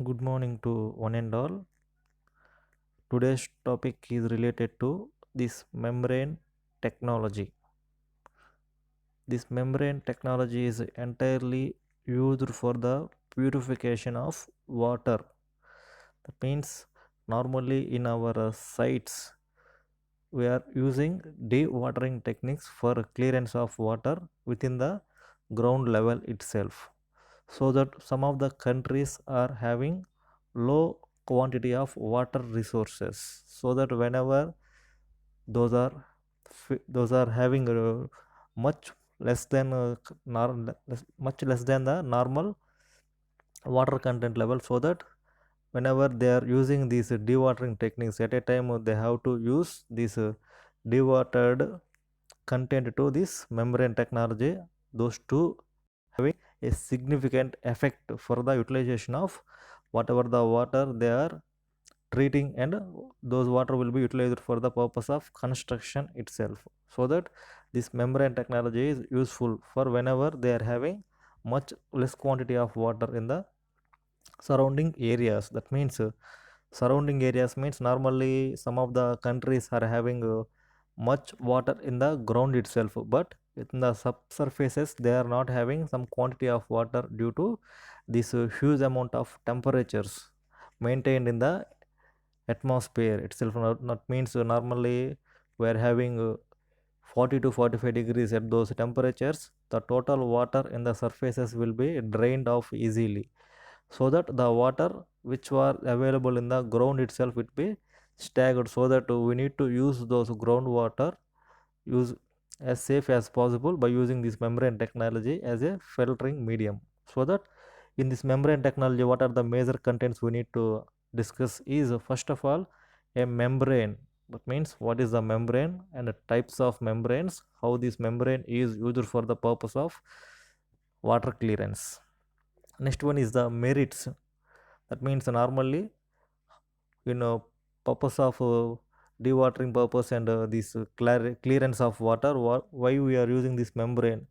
Good morning to one and all. Today's topic is related to this membrane technology. This membrane technology is entirely used for the purification of water. That means normally in our sites we are using dewatering techniques for clearance of water within the ground level itself, so that some of the countries are having low quantity of water resources, so that whenever those are those are having much less than much less than the normal water content level, so that whenever they are using these dewatering techniques at a time, they have to use this dewatered content to this membrane technology. Those two having a significant effect for the utilization of whatever the water they are treating, and those water will be utilized for the purpose of construction itself, so that this membrane technology is useful for whenever they are having much less quantity of water in the surrounding areas. That means surrounding areas means normally some of the countries are having much water in the ground itself, but in the subsurfaces they are not having some quantity of water due to this huge amount of temperatures maintained in the atmosphere itself. Not means normally we are having 40 to 45 degrees at those temperatures, the total water in the surfaces will be drained off easily, so that the water which were available in the ground itself will be staggered, so that we need to use those groundwater use as safe as possible by using this membrane technology as a filtering medium. So that in this membrane technology, what are the major contents we need to discuss is, first of all, a membrane. That means what is the membrane and the types of membranes, how this membrane is used for the purpose of water clearance. Next one is the merits. That means normally, you know, purpose of dewatering purpose and this clearance of water, why we are using this membrane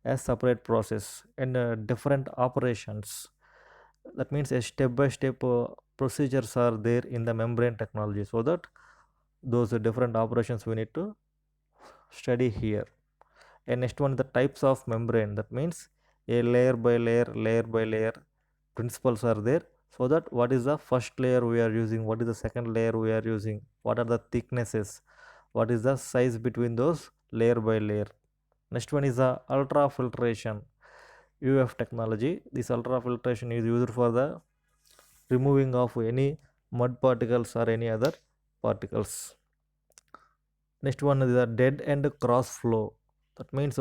as separate process and different operations. That means a step by step procedures are there in the membrane technology, so that those different operations we need to study here. And next one, the types of membrane. That means a layer by layer principles are there, so that what is the first layer we are using, what is the second layer we are using, what are the thicknesses, what is the size between those layer by layer. Next one is the ultrafiltration, UF technology. This ultrafiltration is used for the removing of any mud particles or any other particles. Next one is the dead end cross flow. That means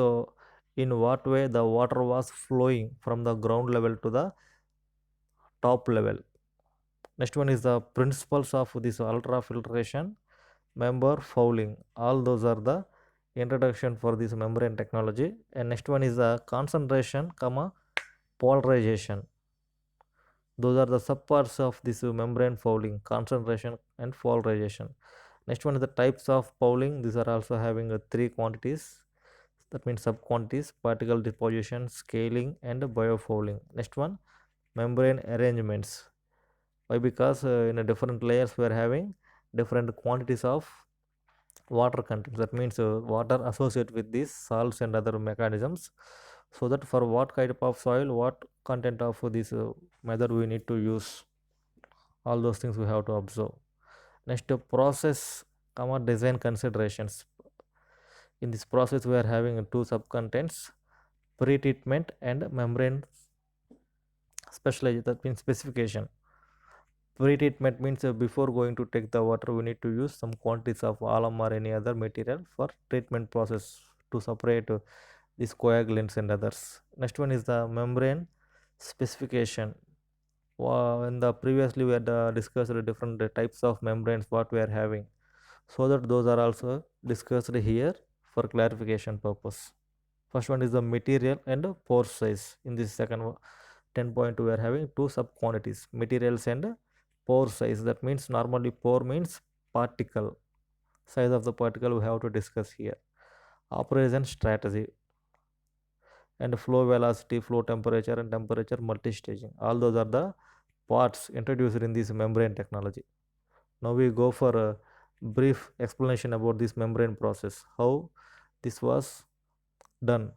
in what way the water was flowing from the ground level to the top level. Next one is the principles of this ultrafiltration, member fouling. All those are the introduction for this membrane technology. And next one is the concentration, comma polarization. Those are the subparts of this membrane fouling, concentration and polarization. Next one is the types of fouling. These are also having three quantities. That means sub quantities: particle deposition, scaling, and biofouling. Next one, membrane arrangements. Why? Because in a different layers we are having different quantities of water content. That means water associated with these salts and other mechanisms, so that for what kind of soil, what content of this method we need to use, all those things we have to observe. Next, process comma design considerations. In this process we are having two subcontents: pre-treatment and membrane specialization. That means specification. Pre-treatment means before going to take the water, we need to use some quantities of alum or any other material for treatment process to separate these coagulants and others. Next one is the membrane specification. In the previously we had discussed the different types of membranes what we are having, so that those are also discussed here for clarification purpose. First one is the material and pore size. In this second 10.2 we are having two sub quantities, materials and pore size. That means normally pore means particle, size of the particle we have to discuss here. Operation strategy and flow velocity, flow temperature and temperature multi-staging. All those are the parts introduced in this membrane technology. Now we go for a brief explanation about this membrane process, how this was done.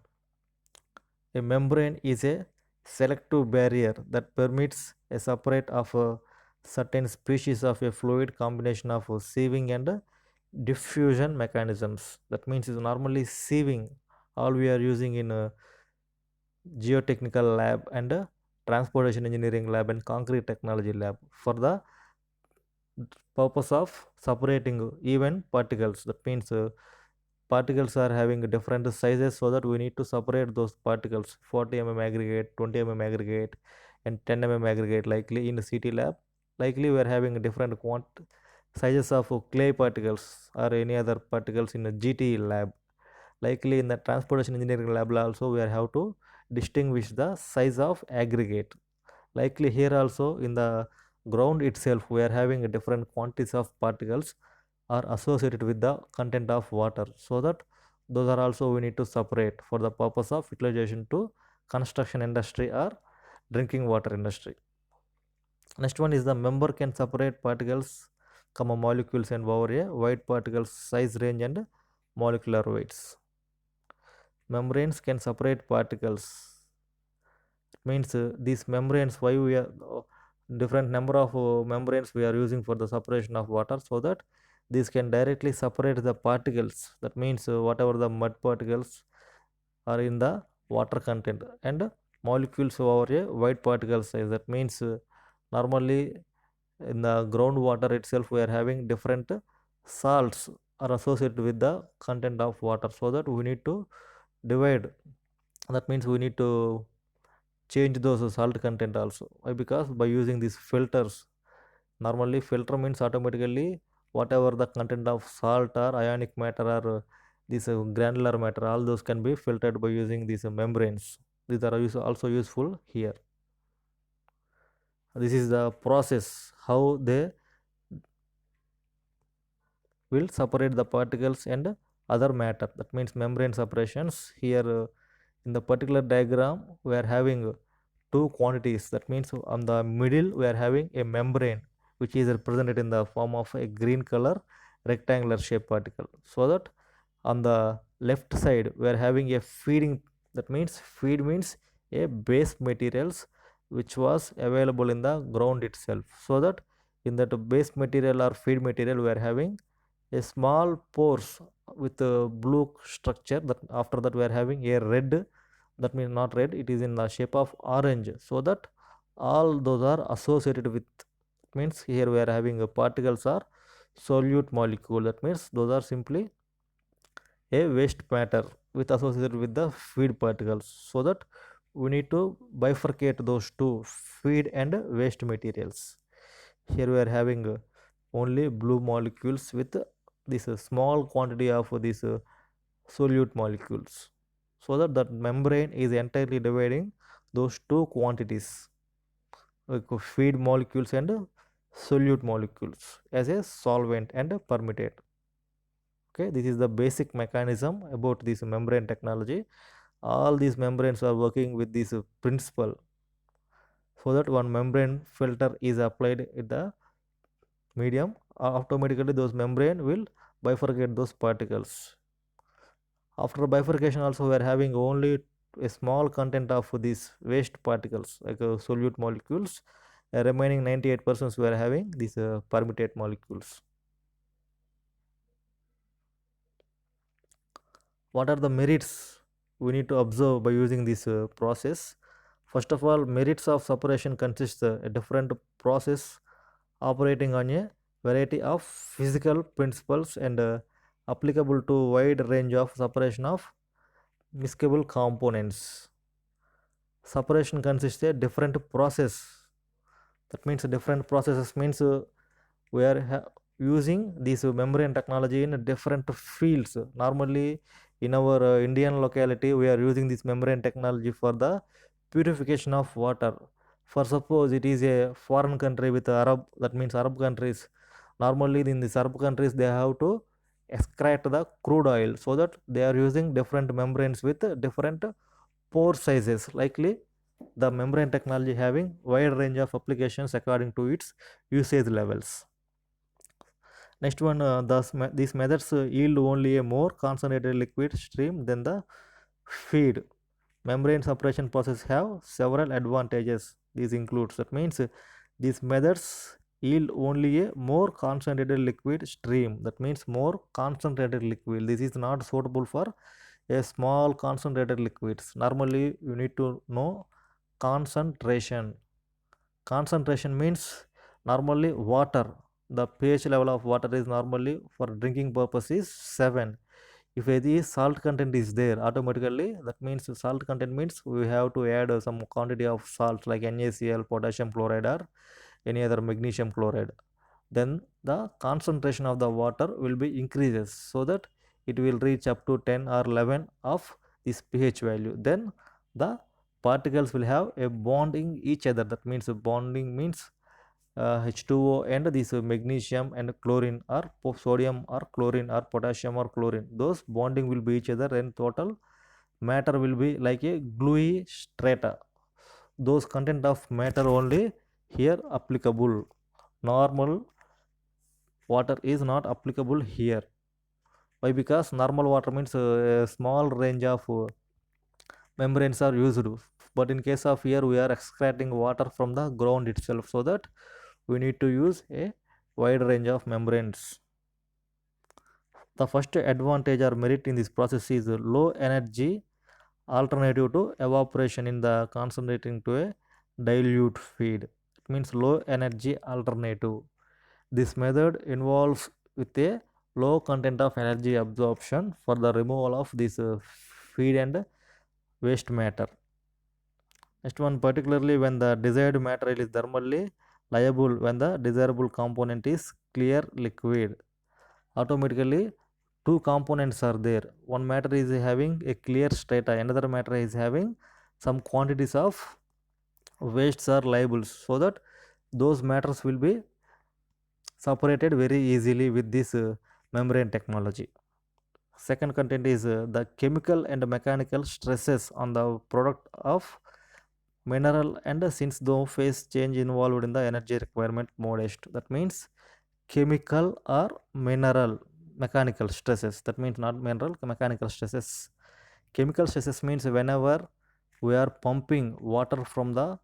A membrane is a selective barrier that permits a separate of a certain species of a fluid combination of sieving and diffusion mechanisms. That means is normally sieving all we are using in a geotechnical lab and a transportation engineering lab and concrete technology lab for the purpose of separating even particles. That means particles are having different sizes, so that we need to separate those particles 40 aggregate, 20 aggregate and 10 aggregate. Likely in the CT lab, likely we are having different sizes of clay particles or any other particles in the GT lab. Likely in the transportation engineering lab also we are have to distinguish the size of aggregate. Likely here also in the ground itself we are having different quantities of particles are associated with the content of water, so that those are also we need to separate for the purpose of utilization to construction industry or drinking water industry. Next one is the member can separate particles, comma molecules and over a wide particle size range and molecular weights. Membranes can separate particles, means these membranes, why we are different number of membranes we are using for the separation of water, so that these can directly separate the particles. That means whatever the mud particles are in the water content and molecules over a wide particle size. That means normally in the groundwater itself we are having different salts are associated with the content of water, so that we need to divide. That means we need to change those salt content also. Why? Because by using these filters, normally filter means automatically whatever the content of salt or ionic matter or this granular matter, all those can be filtered by using these membranes. These are also useful here. This is the process how they will separate the particles and other matter. That means membrane separations. Here in the particular diagram we are having two quantities. That means on the middle we are having a membrane which is represented in the form of a green color rectangular shape particle, so that on the left side we are having a feeding. That means feed means a base materials which was available in the ground itself, so that in that base material or feed material we are having a small pores with a blue structure. That after that we are having a red, that means not red, it is in the shape of orange, so that all those are associated with, means here we are having a particles are solute molecule. That means those are simply a waste matter with associated with the feed particles, so that we need to bifurcate those two feed and waste materials. Here we are having only blue molecules with this small quantity of this solute molecules, so that that membrane is entirely dividing those two quantities like feed molecules and solute molecules as a solvent and permeate. Okay, this is the basic mechanism about this membrane technology. All these membranes are working with this principle, so that one membrane filter is applied in the medium, automatically those membrane will bifurcate those particles. After bifurcation also we are having only a small content of these waste particles like solute molecules. Remaining 98% we are having these permeate molecules. What are the merits we need to observe by using this process? First of all, merits of separation consists a different process operating on a variety of physical principles and applicable to wide range of separation of miscible components. Separation consists a different process. That means different processes means we are using this membrane technology in different fields. Normally in our Indian locality we are using this membrane technology for the purification of water. For suppose it is a foreign country with Arab, that means Arab countries, normally in these Arab countries they have to extract the crude oil, so that they are using different membranes with different pore sizes. Likely The membrane technology having wide range of applications according to its usage levels. Next one, these methods yield only a more concentrated liquid stream than the feed. Membrane separation process have several advantages. These includes, that means these methods yield only a more concentrated liquid stream. That means more concentrated liquid. This is not suitable for a small concentrated liquids. Normally you need to know concentration. Concentration means normally water. The pH level of water is normally for drinking purpose is 7. If any salt content is there, automatically that means salt content means we have to add some quantity of salt like NaCl, potassium chloride, or any other magnesium chloride. Then the concentration of the water will be increases, so that it will reach up to 10 or 11 of this pH value. Then the particles will have a bonding each other. That means bonding means H2O and this magnesium and chlorine, or sodium or chlorine, or potassium or chlorine. Those bonding will be each other, and total matter will be like a gluey strata. Those content of matter only here applicable. Normal water is not applicable here. Why? Because normal water means a small range of membranes are used, but in case of here we are extracting water from the ground itself, so that we need to use a wide range of membranes. The first advantage or merit in this process is low energy alternative to evaporation in the concentrating to a dilute feed. It means low energy alternative. This method involves with a low content of energy absorption for the removal of this feed and waste matter. Next one, particularly when the desired material is thermally liable, when the desirable component is clear liquid. Automatically two components are there. One matter is having a clear strata, another matter is having some quantities of wastes or liables, so that those matters will be separated very easily with this membrane technology. Second content is the chemical and mechanical stresses on the product of mineral, and since no phase change involved in the energy requirement modest. That means chemical or mineral mechanical stresses. That means not mineral, mechanical stresses. Chemical stresses means whenever we are pumping water from the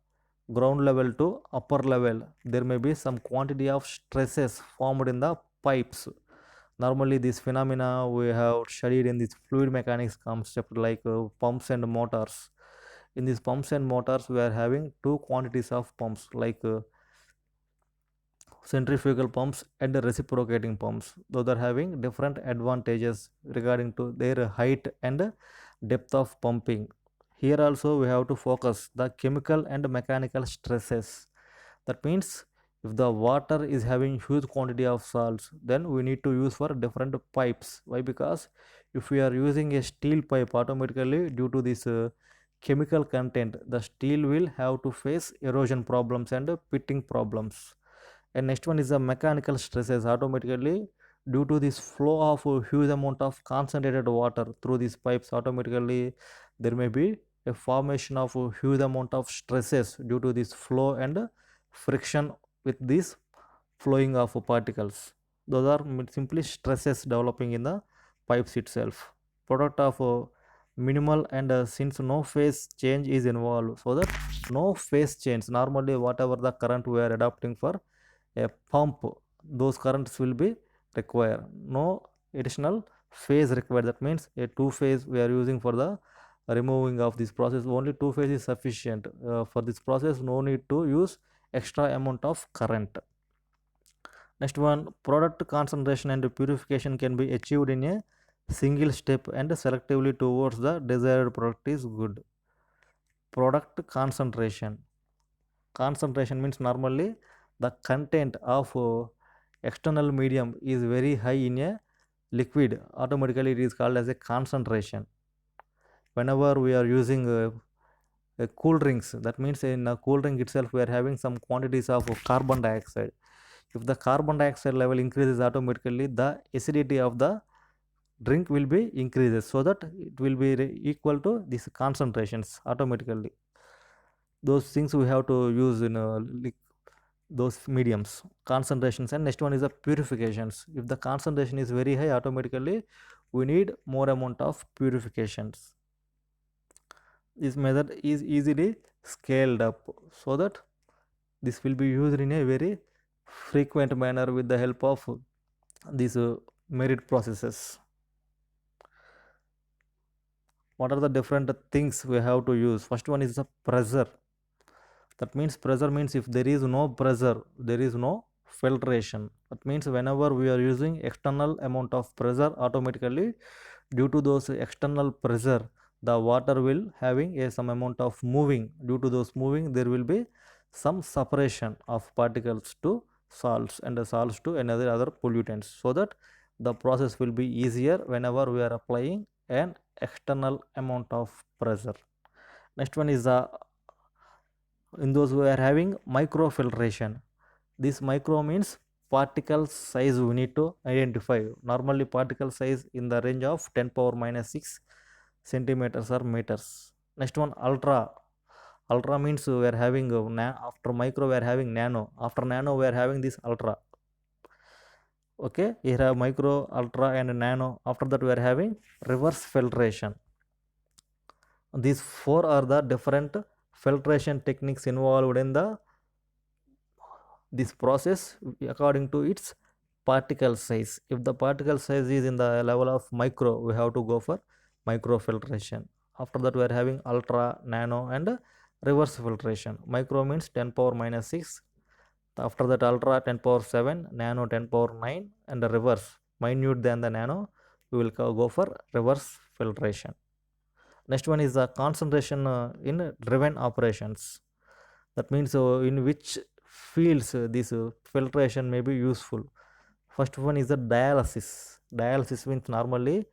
ground level to upper level, there may be some quantity of stresses formed in the pipes. Normally this phenomena we have studied in this fluid mechanics concept, like pumps and motors. In these pumps and motors we are having two quantities of pumps, like centrifugal pumps and reciprocating pumps. Those are having different advantages regarding to their height and depth of pumping. Here also we have to focus the chemical and mechanical stresses. That means if the water is having huge quantity of salts, then we need to use for different pipes. Why? Because if we are using a steel pipe, automatically due to this chemical content, the steel will have to face erosion problems and pitting problems. And next one is the mechanical stresses. Automatically due to this flow of a huge amount of concentrated water through these pipes, automatically there may be a formation of a huge amount of stresses due to this flow and friction with this flowing of particles. Those are simply stresses developing in the pipes itself. Product of minimal, and since no phase change is involved, so that no phase change, normally whatever the current we are adapting for a pump, those currents will be required. No additional phase required. That means a two phase we are using for the removing of this process. Only two phase is sufficient for this process. No need to use extra amount of current. Next one, product concentration and purification can be achieved in a single step and selectively towards the desired product is good. Product concentration. Concentration means normally the content of external medium is very high in a liquid. Automatically it is called as a concentration. Whenever we are using cool drinks, that means in a cool drink itself we are having some quantities of carbon dioxide. If the carbon dioxide level increases, automatically the acidity of the drink will be increases, so that it will be equal to these concentrations automatically. those things we have to use in those mediums concentrations. And next one is the purifications. If the concentration is very high, automatically we need more amount of purifications. This method is easily scaled up, so that this will be used in a very frequent manner with the help of these merit processes. What are the different things we have to use? First one is the pressure. That means pressure means if there is no pressure, there is no filtration. That means whenever we are using external amount of pressure, automatically due to those external pressure, the water will having a some amount of moving. Due to those moving, there will be some separation of particles to salts and the salts to another other pollutants, so that the process will be easier whenever we are applying an external amount of pressure. Next one is the in those who are having microfiltration. This micro means particle size we need to identify. Normally particle size in the range of 10 power minus 6 centimeters or meters. Next one, ultra. Ultra means we are having after micro we are having nano, after nano we are having this ultra. Okay, here have micro, ultra and nano. After that we are having reverse filtration. These four are the different filtration techniques involved in the this process according to its particle size. If the particle size is in the level of micro, we have to go for micro filtration. After that we are having ultra, nano and reverse filtration. Micro means 10 power minus 6. After that ultra 10 power 7, nano 10 power 9 and the reverse minute than the nano, we will go for reverse filtration. Next one is the concentration in driven operations. That means in which fields this filtration may be useful. First one is the dialysis. Dialysis means normally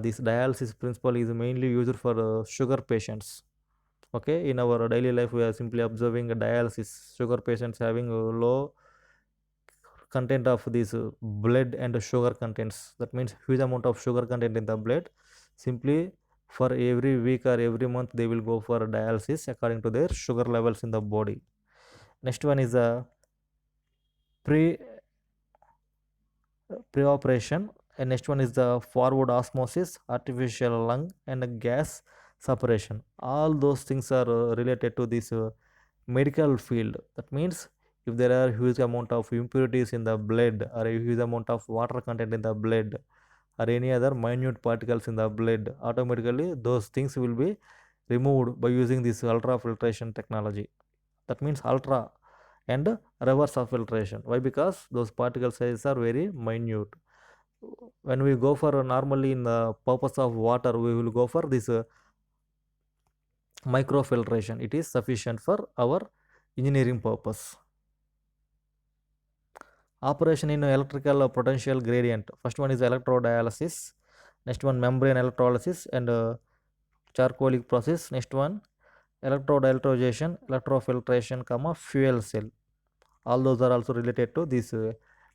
this dialysis principle is mainly used for sugar patients. Okay, in our daily life we are simply observing a dialysis. Sugar patients having a low content of this blood and sugar contents. That means huge amount of sugar content in the blood. Simply for every week or every month they will go for dialysis according to their sugar levels in the body. Next one is a pre pre-operation, and next one is the forward osmosis, artificial lung and gas separation. All those things are related to this medical field. That means if there are huge amount of impurities in the blood or a huge amount of water content in the blood or any other minute particles in the blood, automatically those things will be removed by using this ultrafiltration technology. That means ultra and reverse of filtration. Why? Because those particle sizes are very minute. When we go for normally in the purpose of water, we will go for this microfiltration. It is sufficient for our engineering purpose. Operation in electrical potential gradient. First one is electrodialysis. Next one membrane electrolysis and charcoalic process. Next one electrodialization, electrofiltration, comma fuel cell. All those are also related to this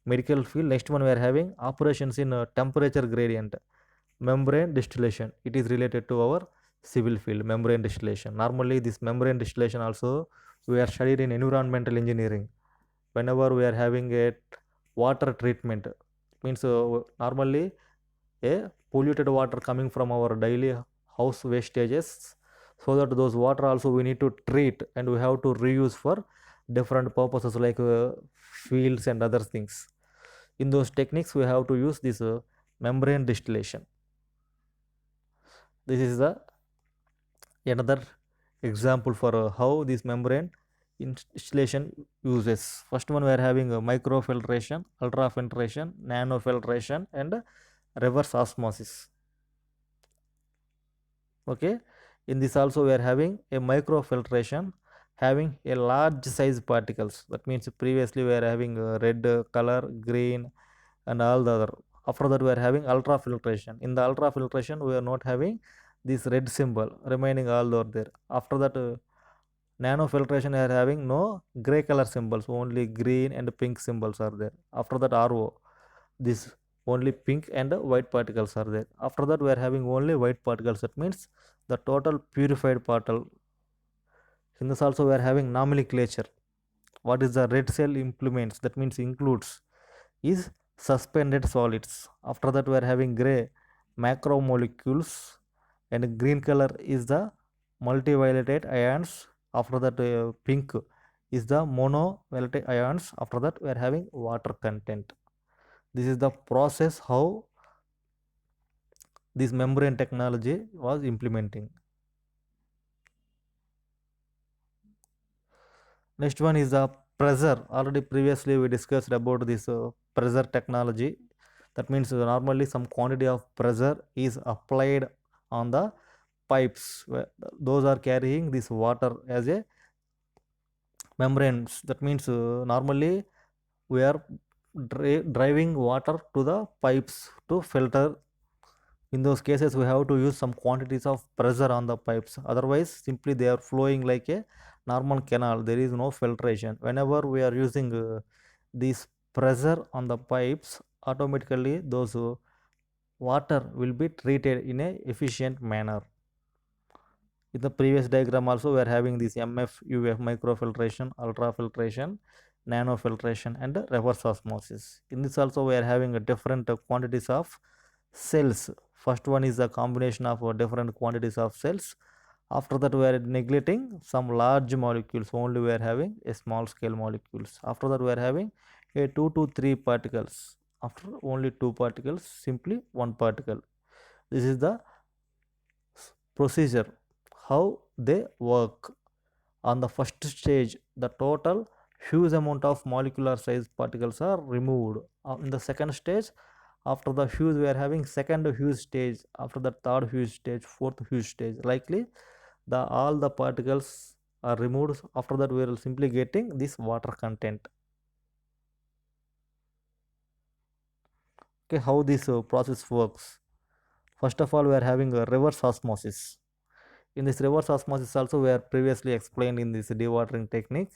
medical field. Next one we are having operations in temperature gradient, membrane distillation. It is related to our civil field, membrane distillation. Normally this membrane distillation also we are studied in environmental engineering. Whenever we are having a water treatment, means normally a polluted water coming from our daily house wastages, so that those water also we need to treat and we have to reuse for different purposes like fields and other things. In those techniques we have to use this membrane distillation. This is the another example for how this membrane installation uses. First one we are having a microfiltration, ultrafiltration, nanofiltration and reverse osmosis. Okay, in this also we are having a microfiltration having a large size particles. That means previously we are having red color, green and all the other. After that we are having ultrafiltration. In the ultrafiltration we are not having this red symbol, remaining all over there. After that nanofiltration we are having no gray color symbols, only green and pink symbols are there. After that RO, this only pink and white particles are there. After that we are having only white particles. That means the total purified particle In this also we are having nomenclature. What is the red cell implements? That means includes is suspended solids. After that we are having gray macromolecules, and green color is the multiviolet ions. After that pink is the monovalent ions. After that we are having water content. This is the process how this membrane technology was implementing. Next one is the pressure. Already previously we discussed about this pressure technology. That means normally some quantity of pressure is applied on the pipes. Those are carrying this water as a membranes. That means normally we are driving water to the pipes to filter. In those cases we have to use some quantities of pressure on the pipes, otherwise simply they are flowing like a normal canal, there is no filtration. Whenever we are using this pressure on the pipes, automatically those water will be treated in a efficient manner. In the previous diagram also we are having this MF, UF, microfiltration, ultrafiltration, nanofiltration and reverse osmosis. In this also we are having a different quantities of cells. First one is a combination of different quantities of cells. After that we are neglecting some large molecules, only we are having a small scale molecules. After that we are having a 2 to 3 particles. After only 2 particles, simply 1 particle. This is the procedure how they work. On the first stage the total huge amount of molecular size particles are removed. In the second stage, after the huge we are having second huge stage, after the third huge stage, fourth huge stage, likely the all the particles are removed. After that we are simply getting this water content. Okay, how this process works? First of all we are having a reverse osmosis. In this reverse osmosis also we are previously explained in this dewatering technique.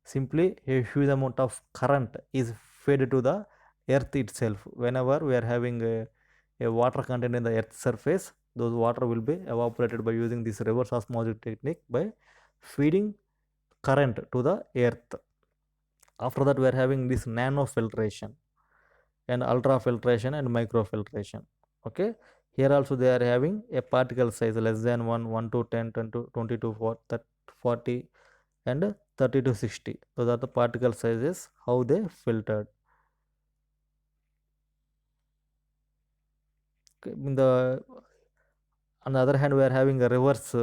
Simply a huge amount of current is fed to the earth itself. Whenever we are having a water content in the earth surface, those water will be evaporated by using this reverse osmosis technique by feeding current to the earth. After that we are having this nano filtration and ultra filtration and micro filtration. Okay, here also they are having a particle size less than 1, 1 to 10, 10 to 20 to 40 and 30 to 60. Those are the particle sizes how they filtered. Okay, on the other hand we are having a reverse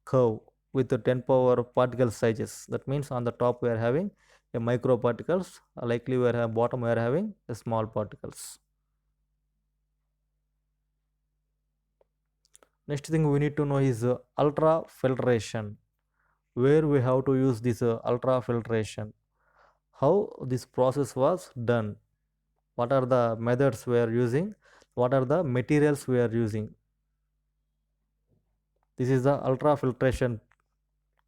curve with the 10 power particle sizes. That means on the top we are having a micro particles, likely we are having bottom we are having a small particles. Next thing we need to know is ultra filtration. Where we have to use this ultra filtration, how this process was done, what are the methods we are using, what are the materials we are using. This is the ultra filtration.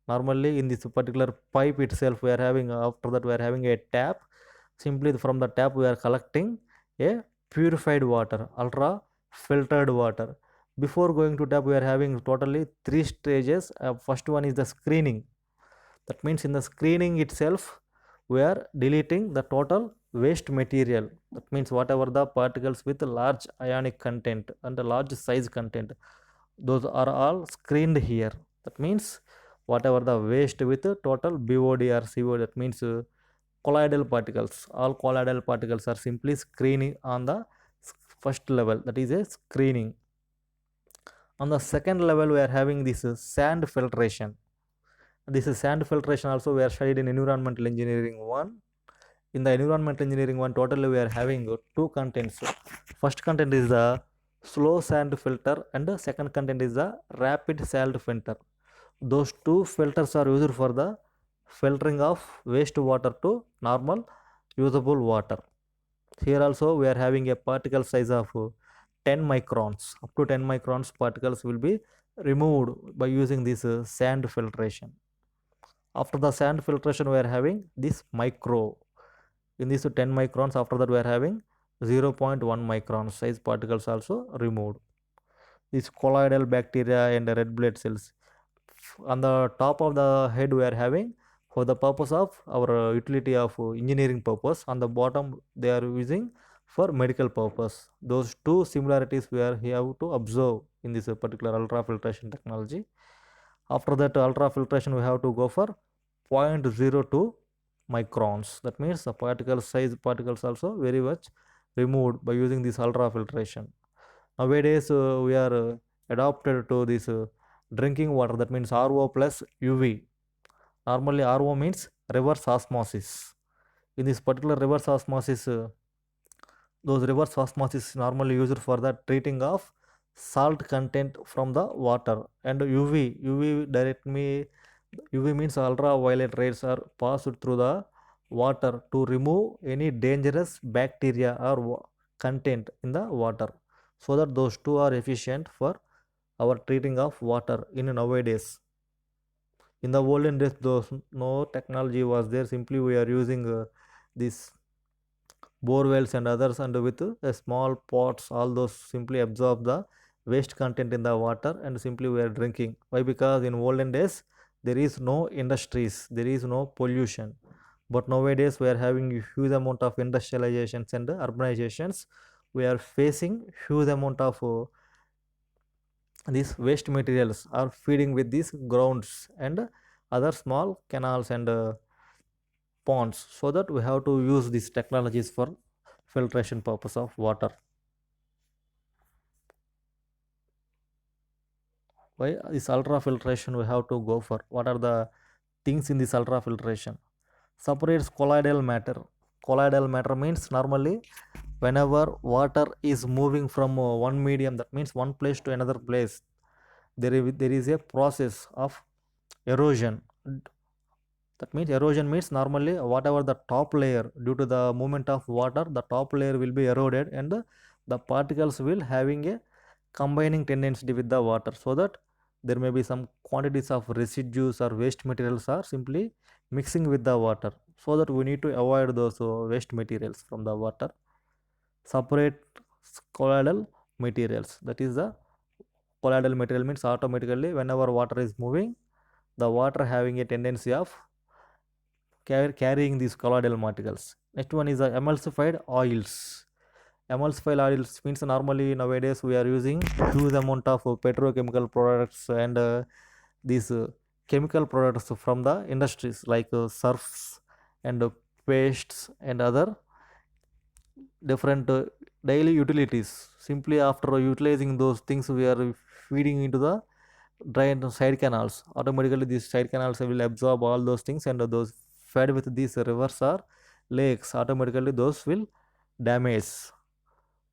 Normally in this particular pipe itself we are having, after that we are having a tap. Simply from the tap we are collecting a purified water, ultra filtered water. Before going to tap we are having totally 3 stages. First one is the screening. That means in the screening itself we are deleting the total waste material. That means whatever the particles with large ionic content and the large size content, those are all screened here. That means whatever the waste with total BOD or COD, that means colloidal particles, all colloidal particles are simply screening on the first level, that is a screening. On the second level we are having this sand filtration. This is sand filtration also we are studied in environmental engineering 1. In the environmental engineering 1 totally we are having 2 contents. First content is the slow sand filter and the second content is the rapid salt filter. Those two filters are used for the filtering of waste water to normal usable water. Here also we are having a particle size of 10 microns. Up to 10 microns particles will be removed by using this sand filtration. After the sand filtration we are having this micro. In this 10 microns, after that we are having 0.1 micron size particles also removed. These colloidal bacteria and red blood cells, on the top of the head we are having for the purpose of our utility of engineering purpose. On the bottom they are using for medical purpose. Those two similarities we have to observe in this particular ultrafiltration technology. After that ultrafiltration we have to go for 0.02 microns. That means the particle size particles also very much removed by using this ultrafiltration. Nowadays we are adopted to this drinking water, that means RO plus UV. Normally RO means reverse osmosis. In this particular reverse osmosis, those reverse osmosis is normally used for the treating of salt content from the water. And UV direct me, UV means ultraviolet rays are passed through the water to remove any dangerous bacteria or content in the water, so that those two are efficient for our treating of water in nowadays. In the olden days, those no technology was there. Simply we are using this bore wells and others, and with small pots, all those simply absorb the waste content in the water, and simply we are drinking. Why? Because in olden days there is no industries, there is no pollution. But nowadays we are having a huge amount of industrializations and urbanizations. We are facing huge amount of these waste materials are feeding with these grounds and other small canals and ponds, so that we have to use these technologies for filtration purpose of water. Why this ultrafiltration we have to go for? What are the things in this ultrafiltration? Separates colloidal matter. Colloidal matter means normally whenever water is moving from one medium, that means one place to another place, there is a process of erosion. That means erosion means normally whatever the top layer, due to the movement of water, the top layer will be eroded, and the particles will having a combining tendency with the water, so that there may be some quantities of residues or waste materials are simply mixing with the water, so that we need to avoid those waste materials from the water. Separate colloidal materials, that is the colloidal material means automatically whenever water is moving, the water having a tendency of carrying these colloidal particles. Next one is the emulsified oils. Emulsified oils means normally nowadays we are using huge amount of petrochemical products and these chemical products from the industries like surfs and pastes and other different daily utilities. Simply after utilizing those things, we are feeding into the drain side canals. Automatically these side canals will absorb all those things, and those fed with these rivers or lakes, automatically those will damage,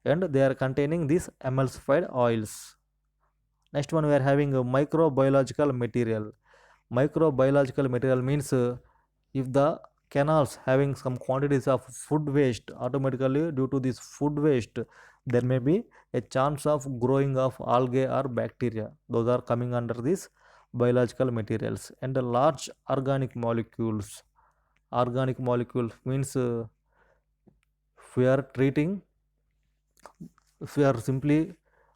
and they are containing these emulsified oils. Next one we are having a microbiological material. Microbiological material means if the canals having some quantities of food waste, automatically due to this food waste there may be a chance of growing of algae or bacteria. Those are coming under these biological materials. And the large organic molecules. Organic molecules means if we are treating, if we are simply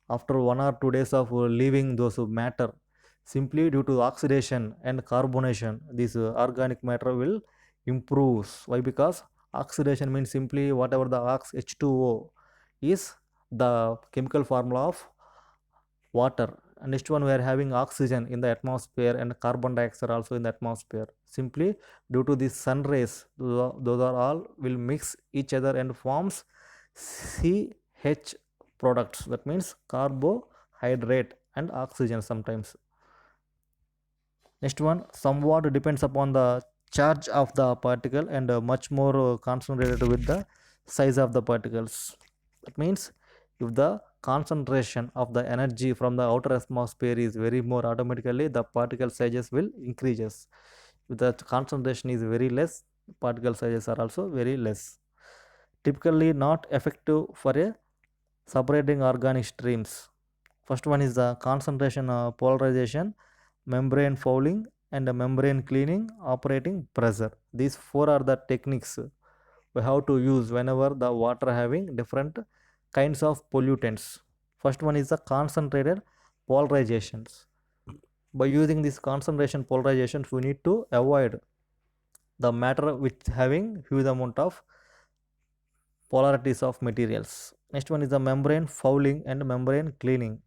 after 1 or 2 days of leaving those matter, simply due to oxidation and carbonation, this organic matter will improve. Why? Because oxidation means simply whatever the H2O is the chemical formula of water. And next one we are having oxygen in the atmosphere and carbon dioxide also in the atmosphere. Simply due to the sun rays, those are all will mix each other and forms CH products, that means carbohydrate and oxygen sometimes. Next one, somewhat depends upon the charge of the particle and much more concentrated with the size of the particles. That means if the concentration of the energy from the outer atmosphere is very more, automatically the particle sizes will increases. If the concentration is very less, particle sizes are also very less. Typically not effective for a separating organic streams. First one is the concentration polarization, membrane fouling, and membrane cleaning, operating pressure. These four are the techniques we have to use whenever the water having different kinds of pollutants. First one is the concentrated polarizations. By using this concentration polarization, we need to avoid the matter which having huge amount of polarities of materials. Next one is the membrane fouling and membrane cleaning.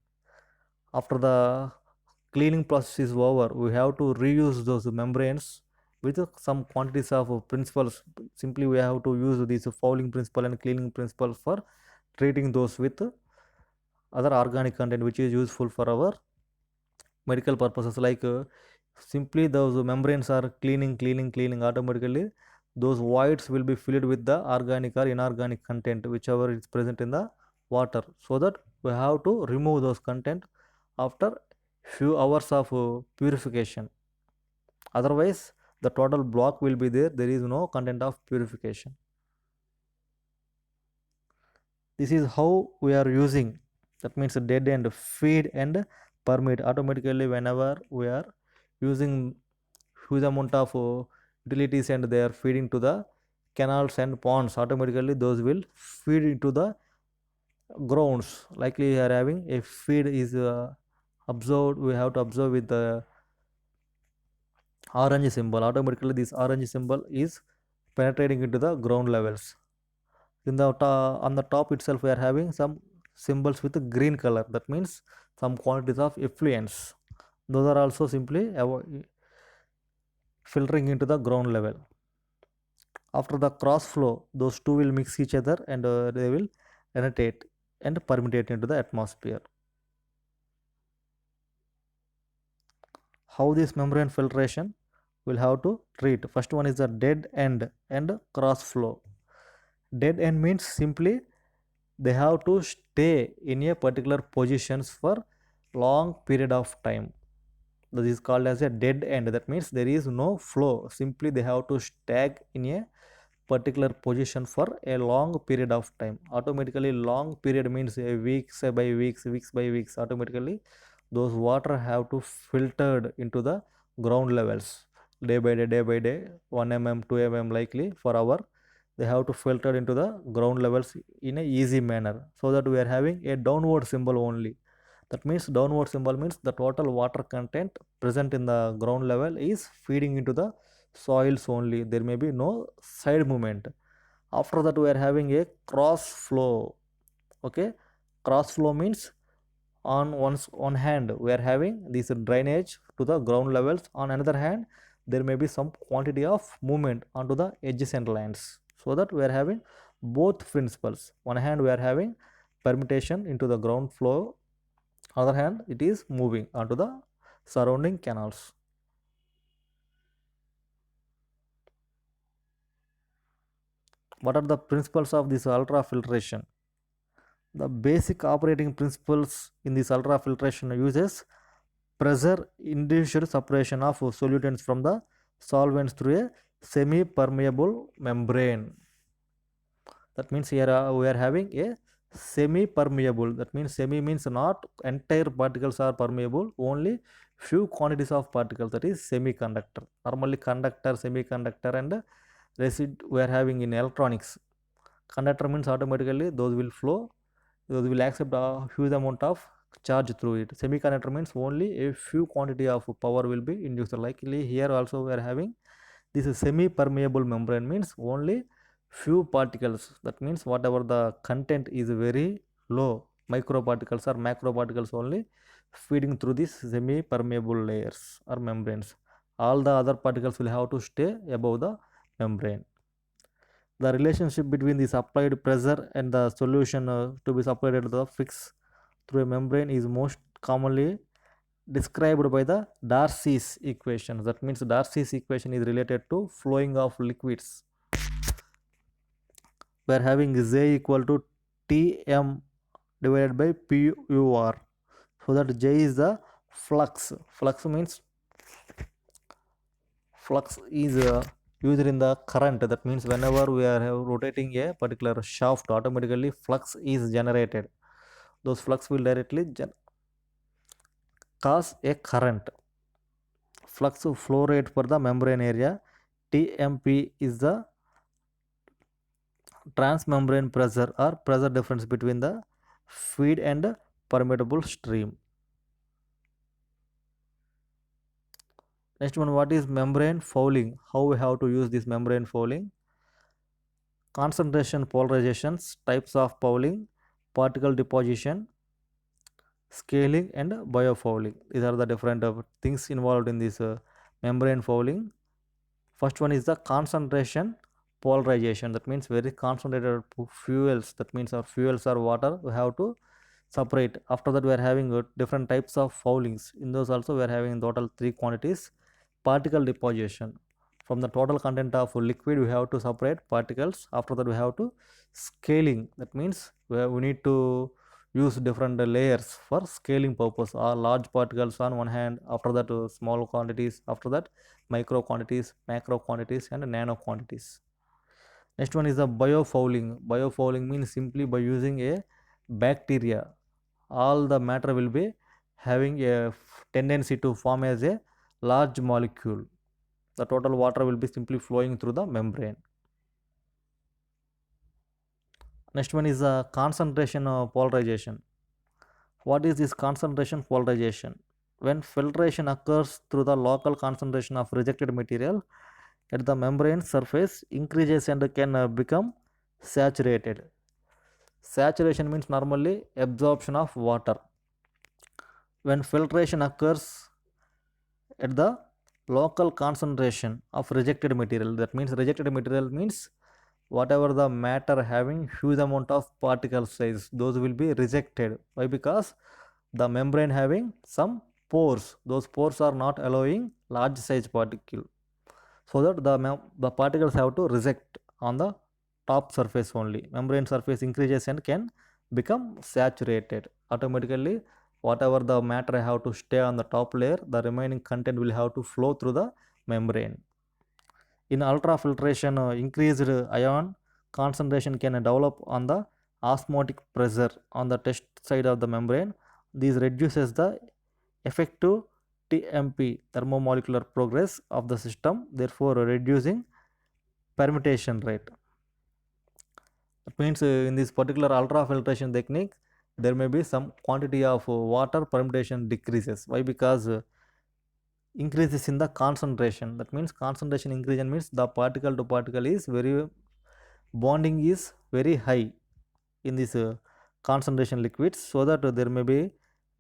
After the cleaning process is over, we have to reuse those membranes with some quantities of principles. Simply we have to use this fouling principle and cleaning principle for treating those with other organic content which is useful for our medical purposes, like simply those membranes are cleaning automatically. Those voids will be filled with the organic or inorganic content whichever is present in the water, so that we have to remove those content after few hours of purification. Otherwise the total block will be there is no content of purification. This is how we are using, that means dead end feed and permit automatically. Whenever we are using huge amount of utilities and they are feeding to the canals and ponds, automatically those will feed into the grounds. Likely we are having a feed is observed, we have to observe with the orange symbol. Automatically this orange symbol is penetrating into the ground levels. In the on the top itself we are having some symbols with a green color, that means some quantities of effluents. Those are also simply filtering into the ground level. After the cross flow, those two will mix each other and they will penetrate and permeate into the atmosphere. How this membrane filtration will have to treat? First one is the dead end and cross flow. Dead end means simply they have to stay in a particular positions for long period of time. This is called as a dead end. That means there is no flow. Simply they have to stag in a particular position for a long period of time. Automatically long period means a weeks by weeks by weeks. Automatically those water have to filtered into the ground levels day by day, 1 mm 2 mm likely for hour. They have to filter into the ground levels in a easy manner, so that we are having a downward symbol only. That means downward symbol means the total water content present in the ground level is feeding into the soils only. There may be no side movement. After that we are having a cross flow. Okay, cross flow means on one hand we are having this drainage to the ground levels, on another hand there may be some quantity of movement onto the adjacent lands, so that we are having both principles. One hand we are having permutation into the ground flow, other hand it is moving onto the surrounding canals. What are the principles of this ultrafiltration? The basic operating principles in this ultrafiltration uses pressure induced separation of solutants from the solvents through a semi permeable membrane. That means here we are having a semi permeable. That means semi means not entire particles are permeable, only few quantities of particles, that is semiconductor. Normally conductor, semiconductor and resid we are having in electronics. Conductor means automatically those will flow, those will accept a huge amount of charge through it. Semiconductor means only a few quantity of power will be induced. Likely here also we are having this is semi permeable membrane, means only few particles. That means whatever the content is very low, microparticles or macroparticles only feeding through these semi permeable layers or membranes. All the other particles will have to stay above the membrane. The relationship between this applied pressure and the solution to be supplied to the fix through a membrane is most commonly described by the Darcy's equation. That means Darcy's equation is related to flowing of liquids. We are having J equal to Tm divided by Pur. So that J is the flux. Flux means flux is used in the current. That means whenever we are rotating a particular shaft, automatically flux is generated. Those flux will directly cause a current. Flux flow rate for the membrane area, Tmp, is the transmembrane pressure or pressure difference between the feed and permeable stream. Next one, what is membrane fouling? How we have to use this membrane fouling? Concentration polarizations, types of fouling, particle deposition, scaling, and biofouling. These are the different things involved in this membrane fouling. First one is the concentration polarization. That means very concentrated fuels. That means our fuels are water. We have to separate. After that, we are having different types of foulings. In those also, we are having in total three quantities. Particle deposition. From the total content of liquid, we have to separate particles. After that, we have to scaling. That means we need to use different layers for scaling purpose. Or large particles on one hand. After that, small quantities. After that, micro quantities, macro quantities, and nano quantities. Next one is the biofouling. Biofouling means simply by using a bacteria, all the matter will be having a tendency to form as a large molecule. The total water will be simply flowing through the membrane. Next one is the concentration polarization. What is this concentration polarization? When filtration occurs through the local concentration of rejected material at the membrane surface increases and can become saturated. Saturation means normally absorption of water. When filtration occurs at the local concentration of rejected material, that means rejected material means whatever the matter having huge amount of particle size, those will be rejected. Why? Because the membrane having some pores, those pores are not allowing large size particle, so that the particles have to reject on the top surface only. Membrane surface increases and can become saturated. Automatically, whatever the matter have to stay on the top layer, the remaining content will have to flow through the membrane. In ultrafiltration, increased ion concentration can develop on the osmotic pressure on the test side of the membrane. This reduces the effective TMP, thermomolecular progress of the system, therefore reducing permutation rate. That means in this particular ultrafiltration technique, there may be some quantity of water permutation decreases. Why? Because increases in the concentration. That means concentration increase means the particle to particle is very bonding is very high in this concentration liquids, so that there may be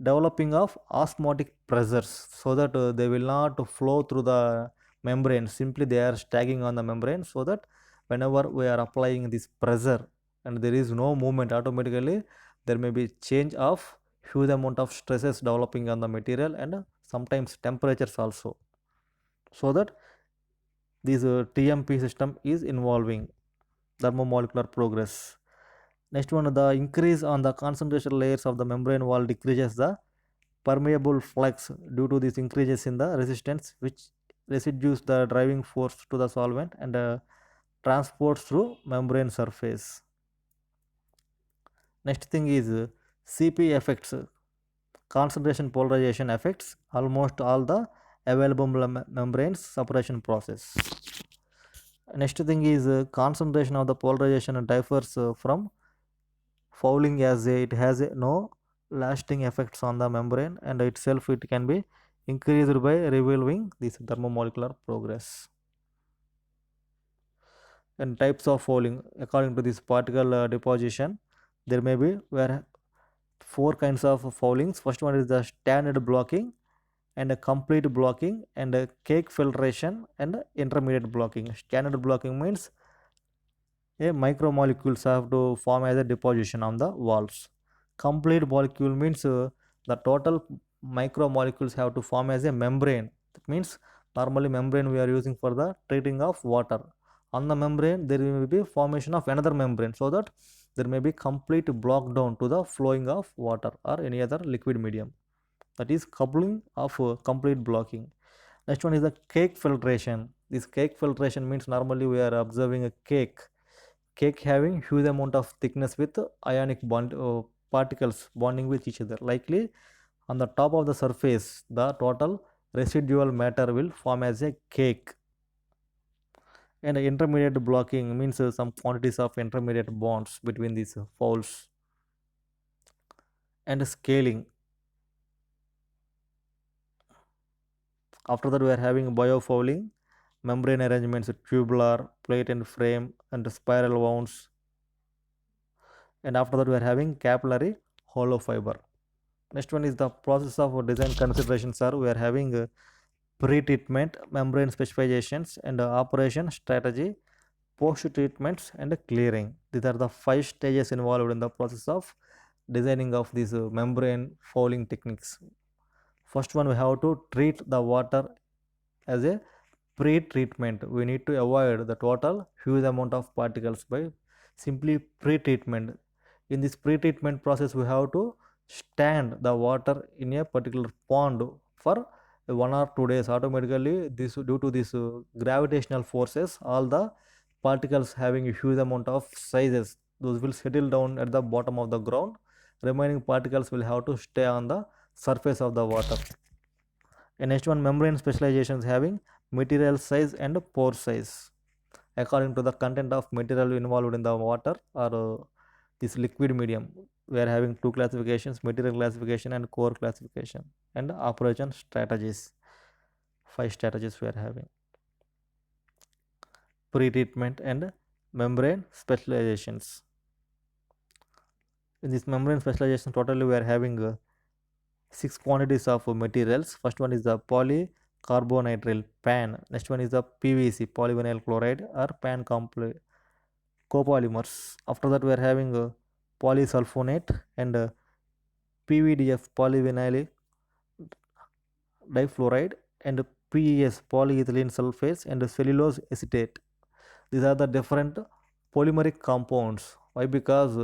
developing of osmotic pressures, so that they will not flow through the membrane, simply they are stacking on the membrane, so that whenever we are applying this pressure and there is no movement, automatically there may be change of huge amount of stresses developing on the material and sometimes temperatures also, so that this TMP system is involving thermomolecular progress. Next one, the increase on the concentration layers of the membrane wall decreases the permeable flux. Due to this increases in the resistance, which residues the driving force to the solvent and transports through membrane surface. Next thing is CP effects, concentration polarization affects almost all the available membranes separation process. Next thing is concentration of the polarization differs from fouling, as it has no lasting effects on the membrane, and itself it can be increased by revolving this thermomolecular progress. And types of fouling, according to this particle deposition, there may be where four kinds of foulings. First one is the standard blocking and a complete blocking and a cake filtration and intermediate blocking. Standard blocking means a micromolecules have to form as a deposition on the walls. Complete molecule means the total micromolecules have to form as a membrane. That means normally membrane we are using for the treating of water. On the membrane there will be formation of another membrane, so that there may be complete block down to the flowing of water or any other liquid medium. That is coupling of complete blocking. Next one is the cake filtration. This cake filtration means normally we are observing a cake having huge amount of thickness with ionic bond particles bonding with each other. Likely on the top of the surface, the total residual matter will form as a cake. And intermediate blocking means some quantities of intermediate bonds between these folds. And scaling, After that, we are having biofouling, membrane arrangements, tubular, plate and frame, and spiral wounds. And after that, we are having capillary hollow fiber. Next one is the process of design considerations are we are having pre-treatment, membrane specifications, and operation strategy, post-treatments, and clearing. These are the 5 stages involved in the process of designing of these membrane fouling techniques. First one, we have to treat the water as a pre-treatment. We need to avoid the total huge amount of particles by simply pre-treatment. In this pre-treatment process, we have to stand the water in a particular pond for 1 or 2 days. Automatically, this due to this gravitational forces, all the particles having a huge amount of sizes, those will settle down at the bottom of the ground. Remaining particles will have to stay on the surface of the water. And next one, membrane specializations having material size and pore size according to the content of material involved in the water or this liquid medium. We are having 2 classifications, material classification and core classification, and operation strategies. 5 strategies we are having: pre-treatment and membrane specializations. In this membrane specialization, totally we are having 6 quantities of materials. First one is the polycarbonitrile PAN. Next one is the PVC, polyvinyl chloride or PAN copolymers. After that, we are having polysulfonate and PVDF, polyvinyl difluoride, and PES, polyethylene sulfates, and cellulose acetate. These are the different polymeric compounds. Why? Because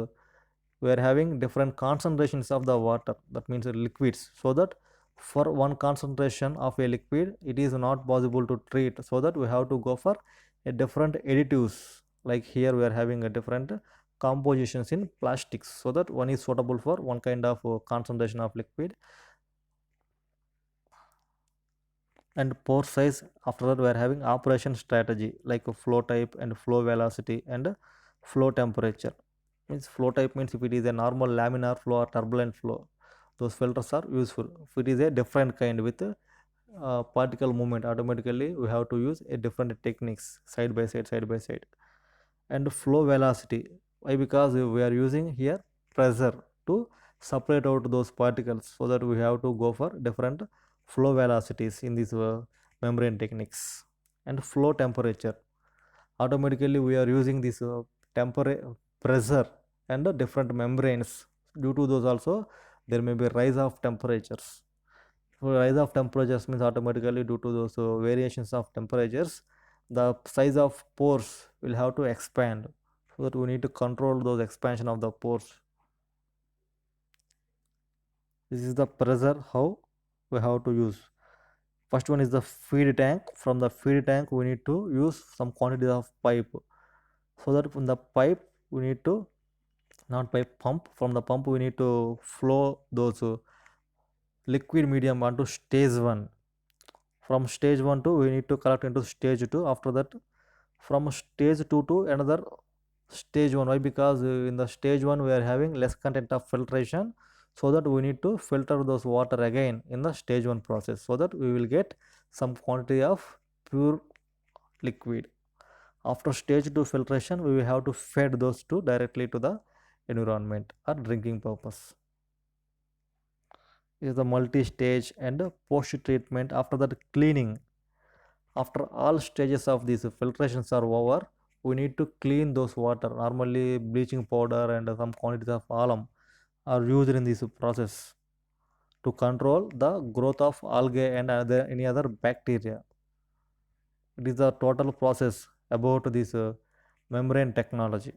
we are having different concentrations of the water, that means liquids, so that for one concentration of a liquid it is not possible to treat, so that we have to go for a different additives. Like here we are having a different compositions in plastics, so that one is suitable for one kind of concentration of liquid. And pore size, after that we are having operation strategy like flow type and flow velocity and flow temperature. Means flow type means if it is a normal laminar flow or turbulent flow, those filters are useful. If it is a different kind with particle movement, automatically we have to use a different techniques, side by side. And flow velocity, why? Because we are using here pressure to separate out those particles, so that we have to go for different flow velocities in these membrane techniques. And flow temperature, automatically we are using this temperature, pressure, and different membranes. Due to those also there may be rise of temperatures. Rise of temperatures means automatically due to those variations of temperatures, the size of pores will have to expand, so that we need to control those expansion of the pores. This is the pressure how we have to use. First one is the feed tank. From the feed tank we need to use some quantity of pipe, so that from the pipe we need to, not pipe, pump, from the pump we need to flow those liquid medium onto stage 1. From stage 1 to we need to collect into stage 2. After that, from stage 2 to another stage 1. Why? Because in the stage 1 we are having less content of filtration, so that we need to filter those water again in the stage 1 process, so that we will get some quantity of pure liquid. After stage 2 filtration, we will have to feed those two directly to the environment or drinking purpose. Is the multi-stage and post-treatment. After that, cleaning. After all stages of these filtrations are over, we need to clean those water. Normally, bleaching powder and some quantities of alum are used in this process to control the growth of algae and any other bacteria. It is the total process about this membrane technology.